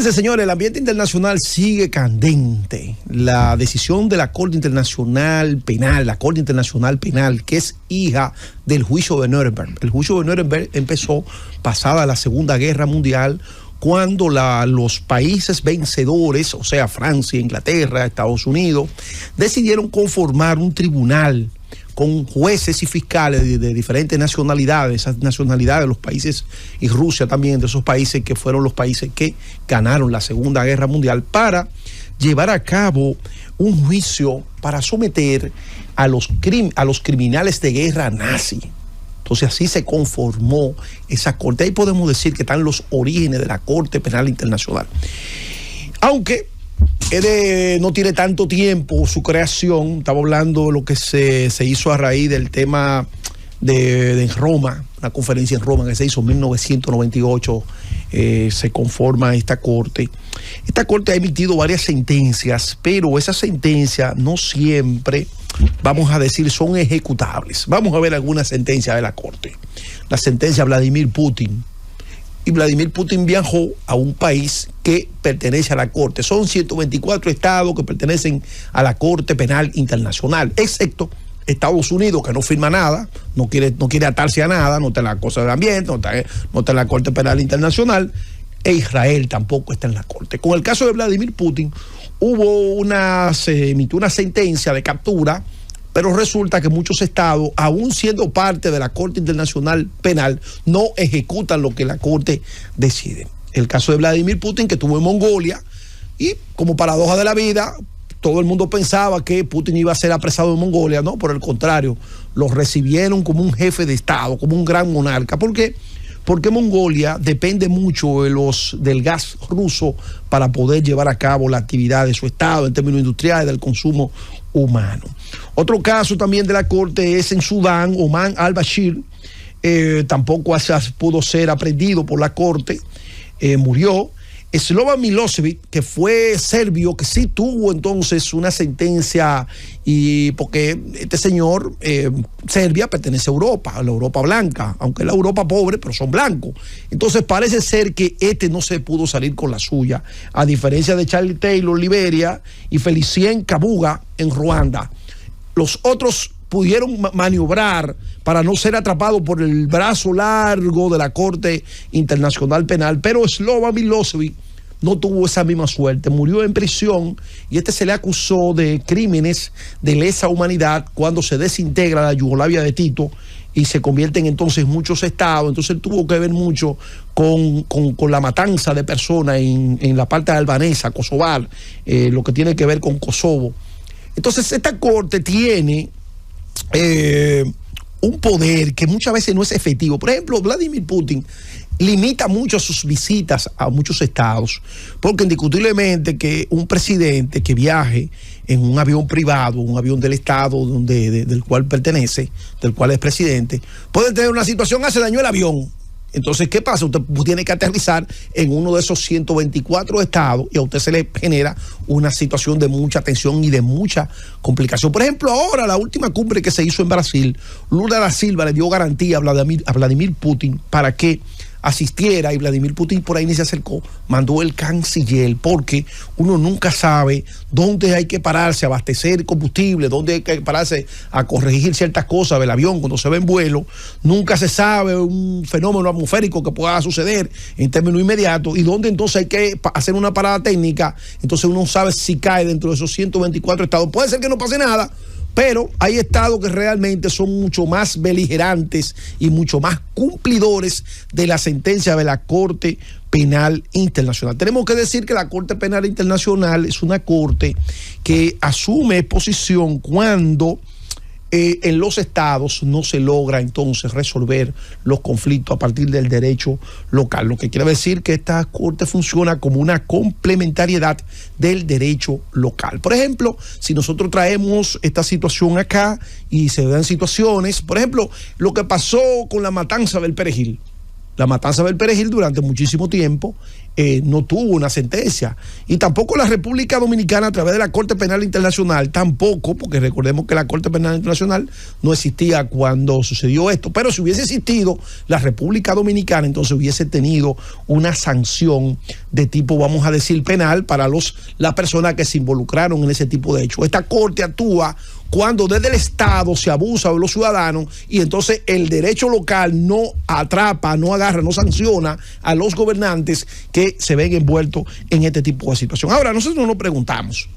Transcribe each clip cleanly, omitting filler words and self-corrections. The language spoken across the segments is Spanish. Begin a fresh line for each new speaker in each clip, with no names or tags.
Fíjense, señores, el ambiente internacional sigue candente. La decisión de la Corte Internacional Penal, que es hija del juicio de Nuremberg. El juicio de Nuremberg empezó pasada la Segunda Guerra Mundial, cuando los países vencedores, o sea, Francia, Inglaterra, Estados Unidos, decidieron conformar un tribunal con jueces y fiscales de diferentes nacionalidades, esas nacionalidades de los países, y Rusia también, de esos países que fueron los países que ganaron la Segunda Guerra Mundial, para llevar a cabo un juicio para someter a los criminales de guerra nazi. Entonces así se conformó esa corte. Ahí podemos decir que están los orígenes de la Corte Penal Internacional. Aunque no tiene tanto tiempo su creación, estamos hablando de lo que se hizo a raíz del tema de Roma, una conferencia en Roma que se hizo en 1998, se conforma esta corte. Esta corte ha emitido varias sentencias, pero esas sentencias no siempre, vamos a decir, son ejecutables. Vamos a ver algunas sentencias de la corte. La sentencia de Vladimir Putin. Y Vladimir Putin viajó a un país que pertenece a la Corte. Son 124 estados que pertenecen a la Corte Penal Internacional, excepto Estados Unidos, que no firma nada, no quiere atarse a nada, no está en la cosa del ambiente, no está en la Corte Penal Internacional, e Israel tampoco está en la Corte. Con el caso de Vladimir Putin, se emitió una sentencia de captura, pero resulta que muchos estados, aún siendo parte de la Corte Internacional Penal, no ejecutan lo que la Corte decide. El caso de Vladimir Putin, que estuvo en Mongolia, y como paradoja de la vida, todo el mundo pensaba que Putin iba a ser apresado en Mongolia. No, por el contrario, lo recibieron como un jefe de Estado, como un gran monarca. ¿Por qué? Porque Mongolia depende mucho del gas ruso para poder llevar a cabo la actividad de su Estado en términos industriales, del consumo humano. Otro caso también de la Corte es en Sudán. Omar al-Bashir tampoco pudo ser aprehendido por la Corte, murió. Slobodan Milosevic, que fue serbio, que sí tuvo entonces una sentencia, y porque este señor, Serbia pertenece a Europa, a la Europa blanca, aunque es la Europa pobre, pero son blancos. Entonces parece ser que no se pudo salir con la suya, a diferencia de Charlie Taylor, Liberia, y Felicien Kabuga en Ruanda. Los otros pudieron maniobrar para no ser atrapados por el brazo largo de la Corte Internacional Penal, pero Slobodan Milosevic no tuvo esa misma suerte, murió en prisión, y se le acusó de crímenes de lesa humanidad cuando se desintegra la Yugoslavia de Tito y se convierten entonces muchos estados. Entonces él tuvo que ver mucho con la matanza de personas en la parte albanesa, kosovar, lo que tiene que ver con Kosovo. Entonces esta corte tiene un poder que muchas veces no es efectivo. Por ejemplo, Vladimir Putin limita mucho sus visitas a muchos estados, porque indiscutiblemente que un presidente que viaje en un avión privado, un avión del estado del cual pertenece, del cual es presidente, puede tener una situación, se dañó el avión. Entonces, ¿qué pasa? Usted tiene que aterrizar en uno de esos 124 estados y a usted se le genera una situación de mucha tensión y de mucha complicación. Por ejemplo, ahora la última cumbre que se hizo en Brasil, Lula da Silva le dio garantía a Vladimir Putin para que asistiera, y Vladimir Putin por ahí ni se acercó, mandó el canciller, porque uno nunca sabe dónde hay que pararse a abastecer combustible, dónde hay que pararse a corregir ciertas cosas del avión cuando se ve en vuelo. Nunca se sabe un fenómeno atmosférico que pueda suceder en términos inmediatos, y dónde entonces hay que hacer una parada técnica. Entonces uno sabe si cae dentro de esos 124 estados. Puede ser que no pase nada, pero hay estados que realmente son mucho más beligerantes y mucho más cumplidores de la sentencia de la Corte Penal Internacional. Tenemos que decir que la Corte Penal Internacional es una corte que asume posición cuando en los estados no se logra entonces resolver los conflictos a partir del derecho local, lo que quiere decir que esta corte funciona como una complementariedad del derecho local. Por ejemplo, si nosotros traemos esta situación acá y se dan situaciones, por ejemplo, lo que pasó con la matanza del Perejil, La matanza del Perejil durante muchísimo tiempo no tuvo una sentencia. Y tampoco la República Dominicana a través de la Corte Penal Internacional, tampoco, porque recordemos que la Corte Penal Internacional no existía cuando sucedió esto. Pero si hubiese existido la República Dominicana, entonces hubiese tenido una sanción de tipo, vamos a decir, penal para las personas que se involucraron en ese tipo de hechos. Esta Corte actúa cuando desde el Estado se abusa de los ciudadanos y entonces el derecho local no atrapa, no agarra, no sanciona a los gobernantes que se ven envueltos en este tipo de situación. Ahora, nosotros nos preguntamos,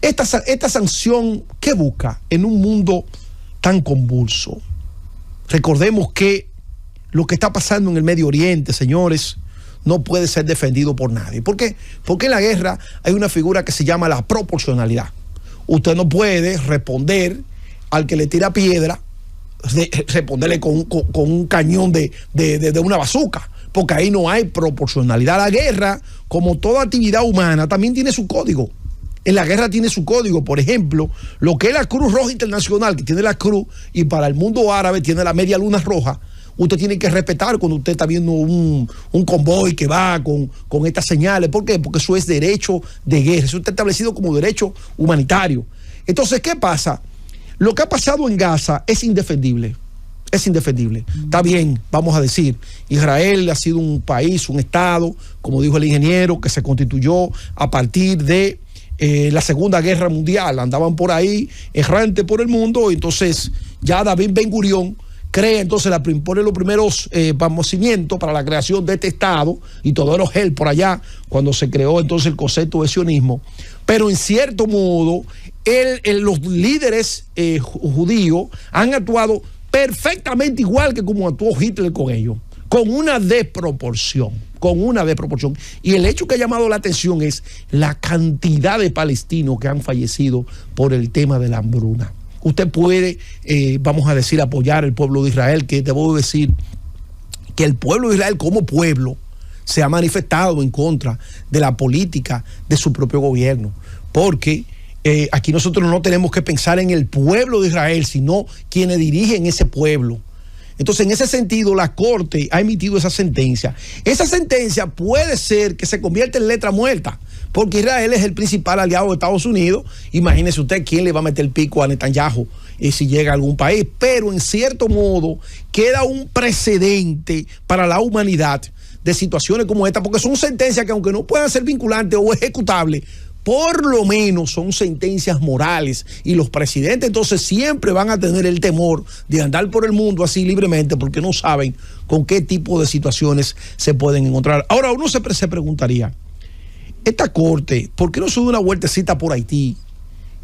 esta sanción, ¿qué busca en un mundo tan convulso? Recordemos que lo que está pasando en el Medio Oriente, señores, no puede ser defendido por nadie. ¿Por qué? Porque en la guerra hay una figura que se llama la proporcionalidad. Usted no puede responder al que le tira piedra, responderle con un cañón de una bazuca, porque ahí no hay proporcionalidad. La guerra, como toda actividad humana, también tiene su código. En la guerra tiene su código. Por ejemplo, lo que es la Cruz Roja Internacional, que tiene la cruz, y para el mundo árabe tiene la Media Luna Roja. Usted tiene que respetar cuando usted está viendo un convoy que va con estas señales. ¿Por qué? Porque eso es derecho de guerra. Eso está establecido como derecho humanitario. Entonces, ¿qué pasa? Lo que ha pasado en Gaza es indefendible. Es indefendible. Está bien, vamos a decir, Israel ha sido un país, un Estado, como dijo el ingeniero, que se constituyó a partir de la Segunda Guerra Mundial. Andaban por ahí, errantes por el mundo. Entonces, ya David Ben Gurión crea, entonces pone los primeros cimientos para la creación de este Estado y todo el gel por allá, cuando se creó entonces el concepto de sionismo. Pero en cierto modo, los líderes judíos han actuado perfectamente igual que como actuó Hitler con ellos, con una desproporción. Y el hecho que ha llamado la atención es la cantidad de palestinos que han fallecido por el tema de la hambruna. Usted puede, vamos a decir, apoyar al pueblo de Israel, que debo decir que el pueblo de Israel como pueblo se ha manifestado en contra de la política de su propio gobierno, porque aquí nosotros no tenemos que pensar en el pueblo de Israel, sino quienes dirigen ese pueblo. Entonces, en ese sentido, la Corte ha emitido esa sentencia. Esa sentencia puede ser que se convierta en letra muerta, porque Israel es el principal aliado de Estados Unidos. Imagínese usted quién le va a meter el pico a Netanyahu si llega a algún país. Pero en cierto modo queda un precedente para la humanidad de situaciones como esta, porque son sentencias que, aunque no puedan ser vinculantes o ejecutables, por lo menos son sentencias morales, y los presidentes entonces siempre van a tener el temor de andar por el mundo así libremente, porque no saben con qué tipo de situaciones se pueden encontrar. Ahora uno se preguntaría, esta corte, ¿por qué no se da una vueltecita por Haití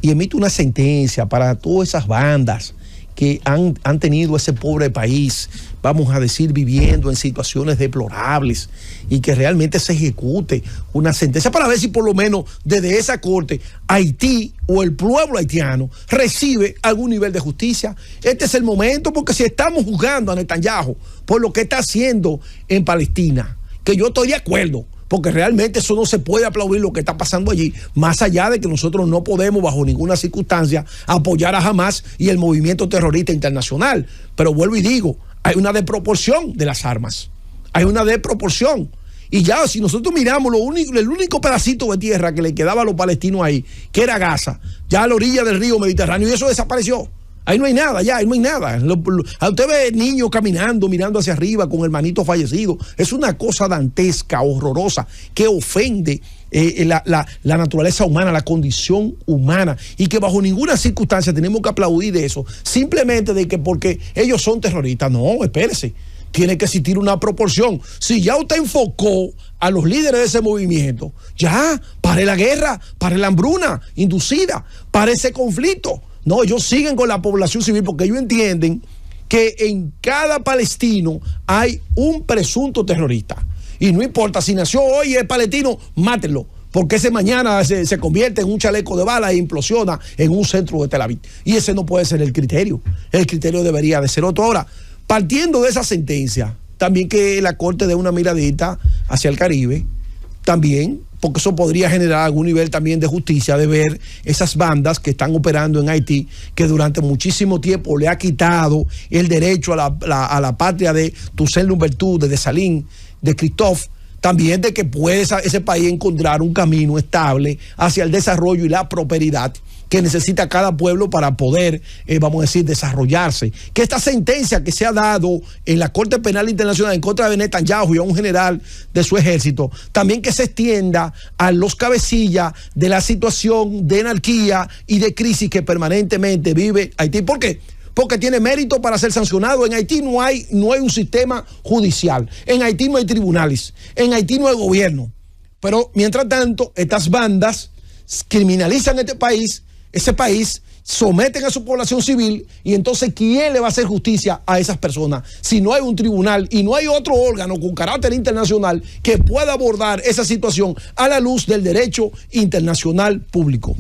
y emite una sentencia para todas esas bandas que han tenido ese pobre país, vamos a decir, viviendo en situaciones deplorables, y que realmente se ejecute una sentencia para ver si por lo menos desde esa corte Haití o el pueblo haitiano recibe algún nivel de justicia? Este es el momento, porque si estamos juzgando a Netanyahu por lo que está haciendo en Palestina, que yo estoy de acuerdo, porque realmente eso no se puede aplaudir lo que está pasando allí, más allá de que nosotros no podemos bajo ninguna circunstancia apoyar a Hamas y el movimiento terrorista internacional. Pero vuelvo y digo, hay una desproporción de las armas, hay una desproporción. Y ya si nosotros miramos el único pedacito de tierra que le quedaba a los palestinos ahí, que era Gaza, ya a la orilla del río Mediterráneo, y eso desapareció. Ahí no hay nada, ya, ahí no hay nada. Usted ve niños caminando, mirando hacia arriba con hermanito fallecido. Es una cosa dantesca, horrorosa, que ofende la naturaleza humana, la condición humana, y que bajo ninguna circunstancia tenemos que aplaudir de eso, simplemente de que porque ellos son terroristas. No, espérese. Tiene que existir una proporción. Si ya usted enfocó a los líderes de ese movimiento, ya, pare la guerra, pare la hambruna inducida, pare ese conflicto. No, ellos siguen con la población civil, porque ellos entienden que en cada palestino hay un presunto terrorista. Y no importa si nació hoy y es palestino, mátenlo, porque ese mañana se convierte en un chaleco de bala e implosiona en un centro de Tel Aviv. Y ese no puede ser el criterio. El criterio debería de ser otro. Ahora, partiendo de esa sentencia, también que la Corte dé una miradita hacia el Caribe, también porque eso podría generar algún nivel también de justicia, de ver esas bandas que están operando en Haití, que durante muchísimo tiempo le ha quitado el derecho a la patria de Toussaint Louverture, de Dessalines, de Christophe, también de que puede ese país encontrar un camino estable hacia el desarrollo y la prosperidad que necesita cada pueblo para poder, vamos a decir, desarrollarse. Que esta sentencia que se ha dado en la Corte Penal Internacional en contra de Netanyahu y a un general de su ejército, también que se extienda a los cabecillas de la situación de anarquía y de crisis que permanentemente vive Haití. ¿Por qué? Porque tiene mérito para ser sancionado. En Haití no hay un sistema judicial. En Haití no hay tribunales. En Haití no hay gobierno. Pero mientras tanto, estas bandas criminalizan ese país, someten a su población civil, y entonces ¿quién le va a hacer justicia a esas personas si no hay un tribunal y no hay otro órgano con carácter internacional que pueda abordar esa situación a la luz del derecho internacional público?